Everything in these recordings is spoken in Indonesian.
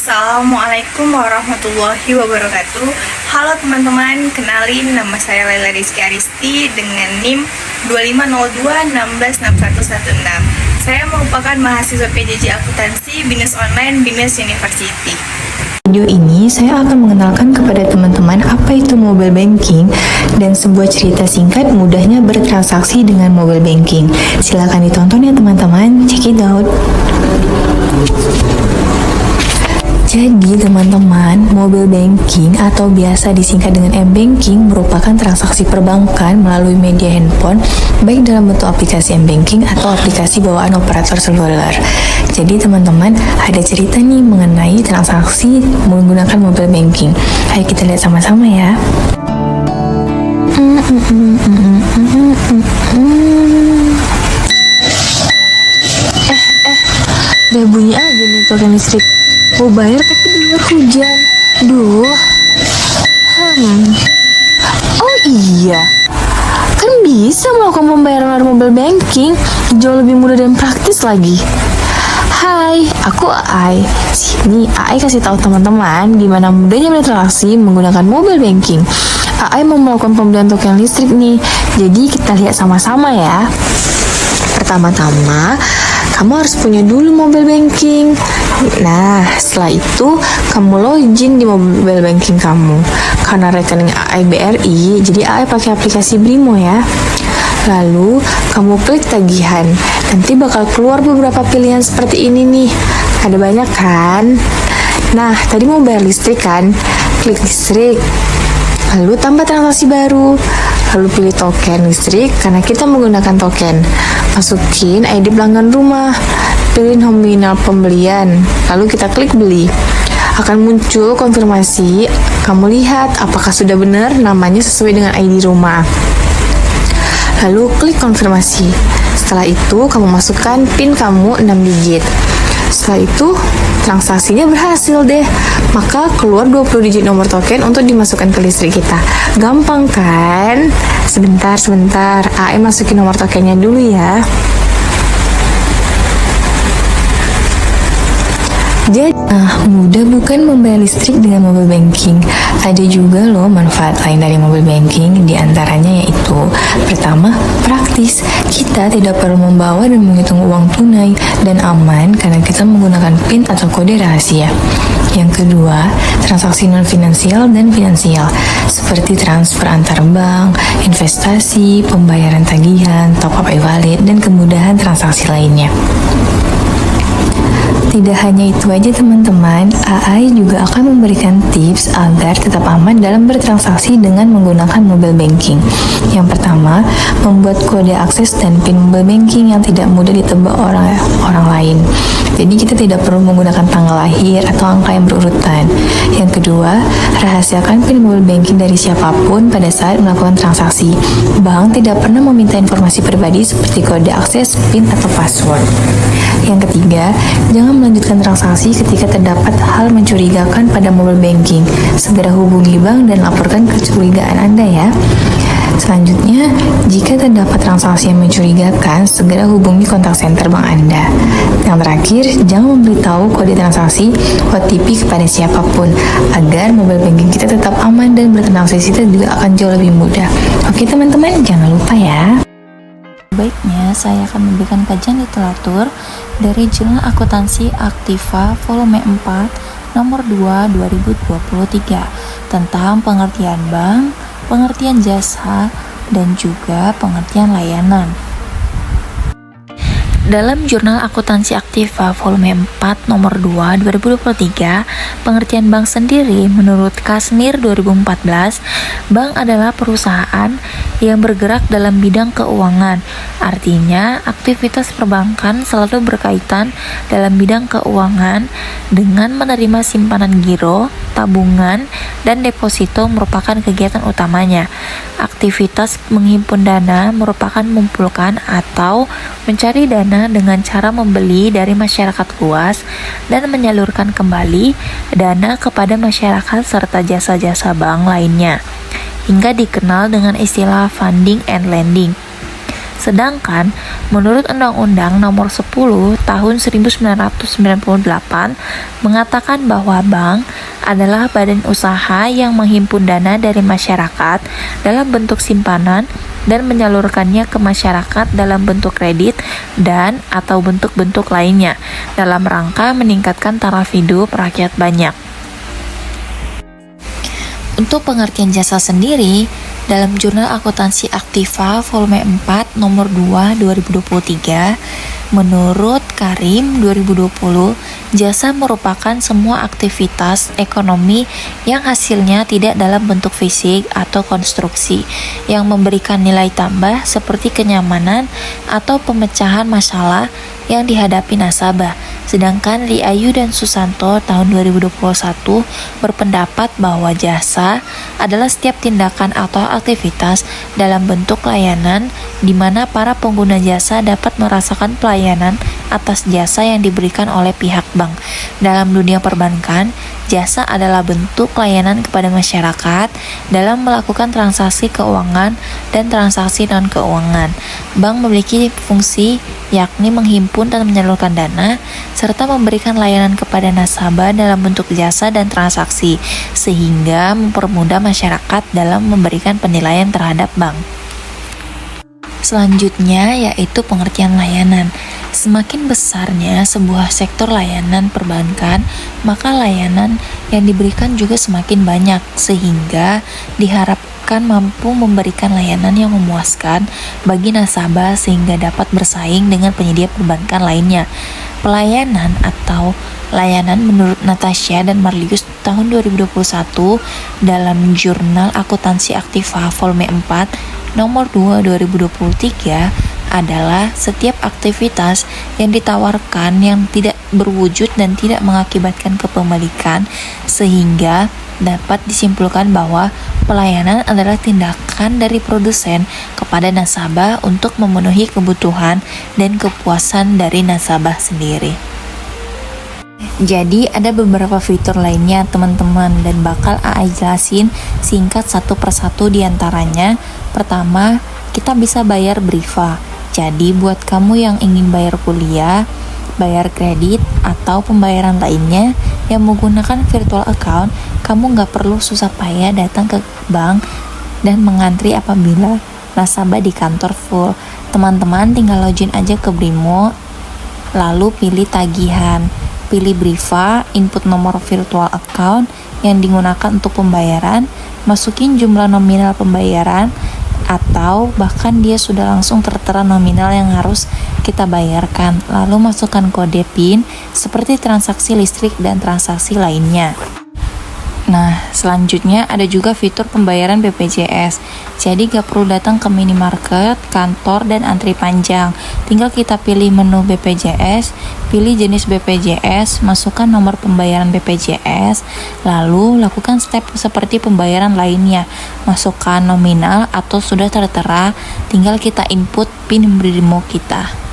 Assalamualaikum warahmatullahi wabarakatuh. Halo teman-teman, kenalin nama saya Laila Rizky Aristi dengan NIM 2502166116. Saya merupakan mahasiswa PJJ Akuntansi Binus Online Binus University. Video ini saya akan mengenalkan kepada teman-teman apa itu mobile banking dan sebuah cerita singkat mudahnya bertransaksi dengan mobile banking. Silakan ditonton ya teman-teman, check it out. Jadi teman-teman, mobile banking atau biasa disingkat dengan m-banking merupakan transaksi perbankan melalui media handphone, baik dalam bentuk aplikasi m-banking atau aplikasi bawaan operator seluler. Jadi teman-teman, ada cerita nih mengenai transaksi menggunakan mobile banking. Ayo kita lihat sama-sama ya. Udah bunyi aja nih token listrik. Mau bayar tapi di luar hujan. Duh. Oh iya, kan bisa melakukan pembayaran melalui mobile banking. Jauh lebih mudah dan praktis lagi. Hai, aku Ai. Sini Ai kasih tahu teman-teman gimana mudahnya bertransaksi menggunakan mobile banking. Ai mau melakukan pembelian token listrik nih. Jadi kita lihat sama-sama ya. Pertama-tama, kamu harus punya dulu mobile banking. Nah, setelah itu kamu login di mobile banking kamu. Karena rekening AI BRI, jadi AI pakai aplikasi Brimo ya. Lalu kamu klik tagihan. Nanti bakal keluar beberapa pilihan seperti ini nih. Ada banyak kan? Nah, tadi mau bayar listrik kan? Klik listrik. Lalu tambah transaksi baru. Lalu pilih token listrik karena kita menggunakan token. Masukin ID pelanggan rumah. Pilih nominal pembelian. Lalu kita klik beli. Akan muncul konfirmasi. Kamu lihat apakah sudah benar namanya sesuai dengan ID rumah. Lalu klik konfirmasi. Setelah itu kamu masukkan PIN kamu 6 digit. Setelah itu transaksinya berhasil deh. Maka keluar 20 digit nomor token untuk dimasukkan ke listrik kita. Gampang kan? Sebentar. AI masukin nomor tokennya dulu ya. Jadi, mudah bukan membayar listrik dengan mobile banking? Ada juga loh manfaat lain dari mobile banking, diantaranya yaitu pertama, praktis. Kita tidak perlu membawa dan menghitung uang tunai dan aman karena kita menggunakan PIN atau kode rahasia. Yang kedua, transaksi non-finansial dan finansial seperti transfer antar bank, investasi, pembayaran tagihan, top-up e-wallet, dan kemudahan transaksi lainnya. Tidak hanya itu aja teman-teman, AI juga akan memberikan tips agar tetap aman dalam bertransaksi dengan menggunakan mobile banking. Yang pertama, membuat kode akses dan PIN mobile banking yang tidak mudah ditebak orang lain. Jadi kita tidak perlu menggunakan tanggal lahir atau angka yang berurutan. Yang kedua, rahasiakan PIN mobile banking dari siapapun pada saat melakukan transaksi. Bank tidak pernah meminta informasi pribadi seperti kode akses, PIN atau password. Yang ketiga, jangan melanjutkan transaksi ketika terdapat hal mencurigakan pada mobile banking. Segera hubungi bank dan laporkan kecurigaan Anda ya. Selanjutnya, jika terdapat transaksi yang mencurigakan, segera hubungi kontak center bank Anda. Yang terakhir, jangan memberitahu kode transaksi OTP kepada siapapun agar mobile banking kita tetap aman dan bertransaksi kita juga akan jauh lebih mudah. Oke teman-teman, jangan lupa ya. Baiknya, saya akan memberikan kajian literatur dari Jurnal Akuntansi Aktiva Volume 4 Nomor 2 2023 tentang pengertian bank, pengertian jasa, dan juga pengertian layanan. Dalam Jurnal Akuntansi Aktiva Volume 4 Nomor 2 2023, pengertian bank sendiri menurut Kasmir 2014, bank adalah perusahaan yang bergerak dalam bidang keuangan. Artinya, aktivitas perbankan selalu berkaitan dalam bidang keuangan dengan menerima simpanan giro, tabungan, dan deposito merupakan kegiatan utamanya. Aktivitas menghimpun dana merupakan mengumpulkan atau mencari dana dengan cara membeli dari masyarakat luas dan menyalurkan kembali dana kepada masyarakat serta jasa-jasa bank lainnya, hingga dikenal dengan istilah funding and lending. Sedangkan menurut Undang-Undang Nomor 10 Tahun 1998 mengatakan bahwa bank adalah badan usaha yang menghimpun dana dari masyarakat dalam bentuk simpanan dan menyalurkannya ke masyarakat dalam bentuk kredit dan atau bentuk-bentuk lainnya dalam rangka meningkatkan taraf hidup rakyat banyak. Untuk pengertian jasa sendiri, dalam Jurnal Akuntansi Aktiva volume 4 nomor 2 2023, menurut Karim 2020, jasa merupakan semua aktivitas ekonomi yang hasilnya tidak dalam bentuk fisik atau konstruksi, yang memberikan nilai tambah seperti kenyamanan atau pemecahan masalah yang dihadapi nasabah. Sedangkan Ri Ayu dan Susanto tahun 2021 berpendapat bahwa jasa adalah setiap tindakan atau aktivitas dalam bentuk layanan di mana para pengguna jasa dapat merasakan pelayanan atas jasa yang diberikan oleh pihak bank. Dalam dunia perbankan, jasa adalah bentuk layanan kepada masyarakat dalam melakukan transaksi keuangan dan transaksi non-keuangan. Bank memiliki fungsi yakni menghimpun dan menyalurkan dana, serta memberikan layanan kepada nasabah dalam bentuk jasa dan transaksi, sehingga mempermudah masyarakat dalam memberikan penilaian terhadap bank. Selanjutnya yaitu pengertian layanan. Semakin besarnya sebuah sektor layanan perbankan, maka layanan yang diberikan juga semakin banyak, sehingga diharapkan mampu memberikan layanan yang memuaskan bagi nasabah sehingga dapat bersaing dengan penyedia perbankan lainnya. Pelayanan atau layanan menurut Natasha dan Marlius tahun 2021 dalam Jurnal Akuntansi Aktiva volume 4 nomor 2 2023 adalah setiap aktivitas yang ditawarkan yang tidak berwujud dan tidak mengakibatkan kepemilikan, sehingga dapat disimpulkan bahwa pelayanan adalah tindakan dari produsen kepada nasabah untuk memenuhi kebutuhan dan kepuasan dari nasabah sendiri. Jadi ada beberapa fitur lainnya teman-teman, dan bakal AI jelasin singkat satu persatu diantaranya. Pertama, kita bisa bayar Briva. Jadi buat kamu yang ingin bayar kuliah, bayar kredit, atau pembayaran lainnya yang menggunakan virtual account, kamu nggak perlu susah payah datang ke bank dan mengantri apabila nasabah di kantor full. Teman-teman tinggal login aja ke Brimo, lalu pilih tagihan, pilih Briva, input nomor virtual account yang digunakan untuk pembayaran, masukin jumlah nominal pembayaran, atau bahkan dia sudah langsung tertera nominal yang harus kita bayarkan, lalu masukkan kode PIN seperti transaksi listrik dan transaksi lainnya. Nah, selanjutnya ada juga fitur pembayaran BPJS. Jadi gak perlu datang ke minimarket, kantor, dan antri panjang. Tinggal kita pilih menu BPJS, pilih jenis BPJS, masukkan nomor pembayaran BPJS, lalu lakukan step seperti pembayaran lainnya. Masukkan nominal atau sudah tertera, tinggal kita input PIN Brimo kita.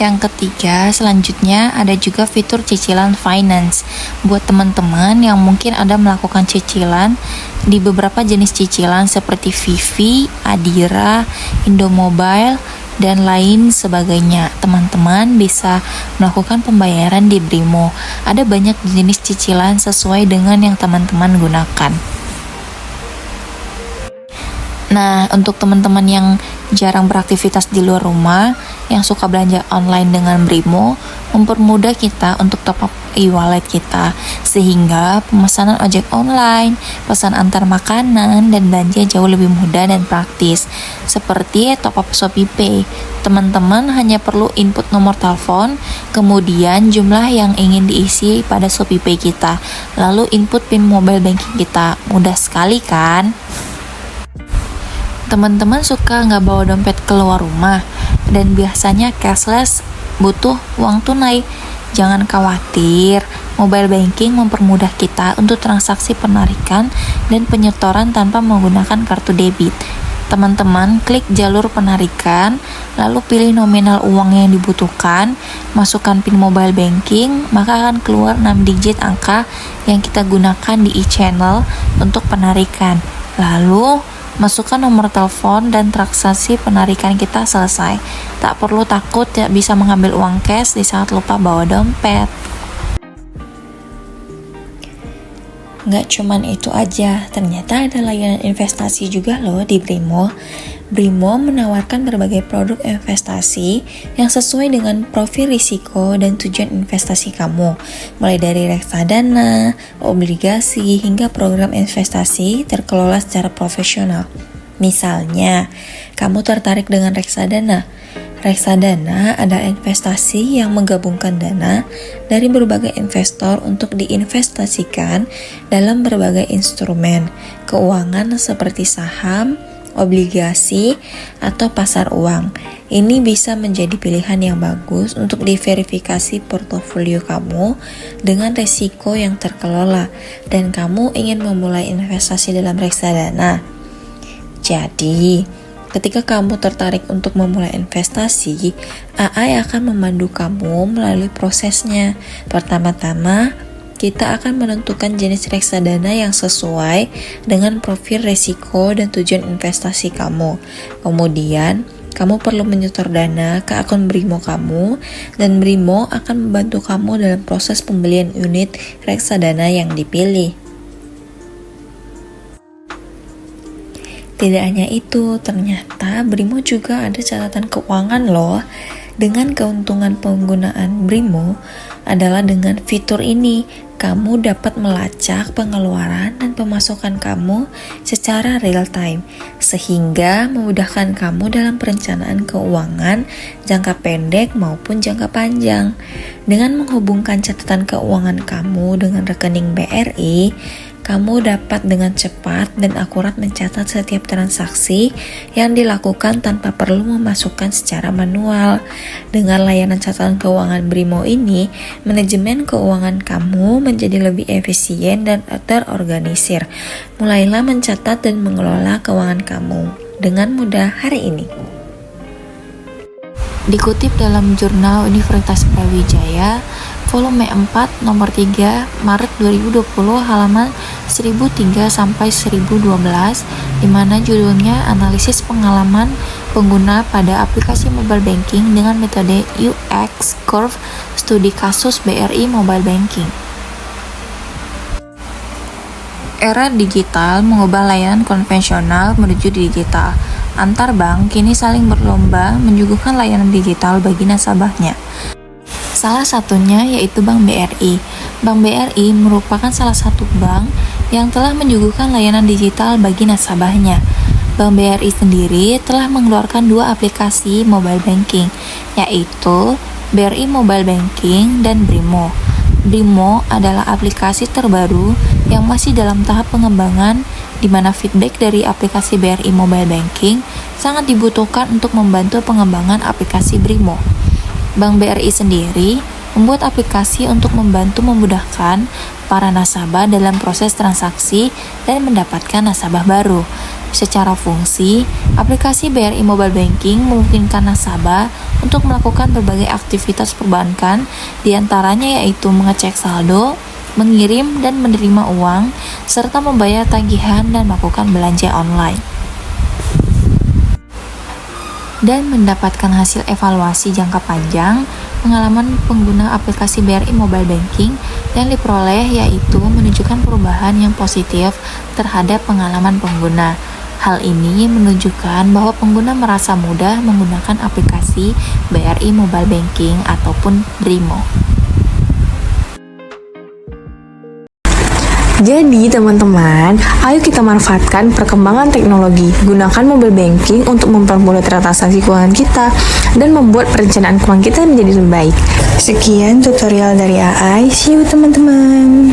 Yang ketiga, selanjutnya ada juga fitur cicilan finance. Buat teman-teman yang mungkin ada melakukan cicilan di beberapa jenis cicilan seperti Vivi, Adira, Indomobile, dan lain sebagainya. Teman-teman bisa melakukan pembayaran di Brimo. Ada banyak jenis cicilan sesuai dengan yang teman-teman gunakan. Nah, untuk teman-teman yang jarang beraktivitas di luar rumah, yang suka belanja online dengan Brimo, mempermudah kita untuk top up e-wallet kita, sehingga pemesanan ojek online, pesan antar makanan, dan belanja jauh lebih mudah dan praktis. Seperti top up ShopeePay, teman-teman hanya perlu input nomor telepon, kemudian jumlah yang ingin diisi pada ShopeePay kita, lalu input PIN mobile banking kita. Mudah sekali kan? Teman-teman suka nggak bawa dompet keluar rumah dan biasanya cashless, butuh uang tunai? Jangan khawatir, mobile banking mempermudah kita untuk transaksi penarikan dan penyetoran tanpa menggunakan kartu debit. Teman-teman klik jalur penarikan, lalu pilih nominal uang yang dibutuhkan, masukkan PIN mobile banking, maka akan keluar 6 digit angka yang kita gunakan di e-channel untuk penarikan. Lalu Masukkan nomor telepon dan transaksi penarikan kita selesai. Tak perlu takut tidak bisa mengambil uang cash di saat lupa bawa dompet. Nggak cuman itu aja, ternyata ada layanan investasi juga loh di Brimo. Brimo menawarkan berbagai produk investasi yang sesuai dengan profil risiko dan tujuan investasi kamu, mulai dari reksadana, obligasi, hingga program investasi terkelola secara profesional. Misalnya, kamu tertarik dengan reksadana. Reksadana adalah investasi yang menggabungkan dana dari berbagai investor untuk diinvestasikan dalam berbagai instrumen keuangan seperti saham, obligasi, atau pasar uang. Ini bisa menjadi pilihan yang bagus untuk diverifikasi portofolio kamu dengan risiko yang terkelola dan kamu ingin memulai investasi dalam reksadana. Jadi, ketika kamu tertarik untuk memulai investasi, AI akan memandu kamu melalui prosesnya. Pertama-tama, kita akan menentukan jenis reksadana yang sesuai dengan profil risiko dan tujuan investasi kamu. Kemudian, kamu perlu menyetor dana ke akun Brimo kamu, dan Brimo akan membantu kamu dalam proses pembelian unit reksadana yang dipilih. Tidak hanya itu, ternyata Brimo juga ada catatan keuangan loh. Dengan keuntungan penggunaan Brimo adalah dengan fitur ini, kamu dapat melacak pengeluaran dan pemasukan kamu secara real time, sehingga memudahkan kamu dalam perencanaan keuangan jangka pendek maupun jangka panjang. Dengan menghubungkan catatan keuangan kamu dengan rekening BRI, kamu dapat dengan cepat dan akurat mencatat setiap transaksi yang dilakukan tanpa perlu memasukkan secara manual. Dengan layanan catatan keuangan Brimo ini, manajemen keuangan kamu menjadi lebih efisien dan terorganisir. Mulailah mencatat dan mengelola keuangan kamu dengan mudah hari ini. Dikutip dalam jurnal Universitas Brawijaya, volume 4 nomor 3 Maret 2020 halaman 1003 sampai 1012, di mana judulnya analisis pengalaman pengguna pada aplikasi mobile banking dengan metode UX Curve studi kasus BRI Mobile Banking. Era digital mengubah layanan konvensional menuju digital. Antar bank kini saling berlomba menyuguhkan layanan digital bagi nasabahnya. Salah satunya yaitu Bank BRI. Bank BRI merupakan salah satu bank yang telah menyuguhkan layanan digital bagi nasabahnya. Bank BRI sendiri telah mengeluarkan 2 aplikasi mobile banking, yaitu BRI Mobile Banking dan Brimo. Brimo adalah aplikasi terbaru yang masih dalam tahap pengembangan, di mana feedback dari aplikasi BRI Mobile Banking sangat dibutuhkan untuk membantu pengembangan aplikasi Brimo. Bank BRI sendiri membuat aplikasi untuk membantu memudahkan para nasabah dalam proses transaksi dan mendapatkan nasabah baru. Secara fungsi, aplikasi BRI Mobile Banking memungkinkan nasabah untuk melakukan berbagai aktivitas perbankan, diantaranya yaitu mengecek saldo, mengirim dan menerima uang, serta membayar tagihan dan melakukan belanja online. Dan mendapatkan hasil evaluasi jangka panjang, pengalaman pengguna aplikasi BRI Mobile Banking yang diperoleh yaitu menunjukkan perubahan yang positif terhadap pengalaman pengguna. Hal ini menunjukkan bahwa pengguna merasa mudah menggunakan aplikasi BRI Mobile Banking ataupun Brimo. Jadi teman-teman, ayo kita manfaatkan perkembangan teknologi. Gunakan mobile banking untuk mempermudah transaksi keuangan kita dan membuat perencanaan keuangan kita menjadi lebih baik. Sekian tutorial dari AI. See you teman-teman.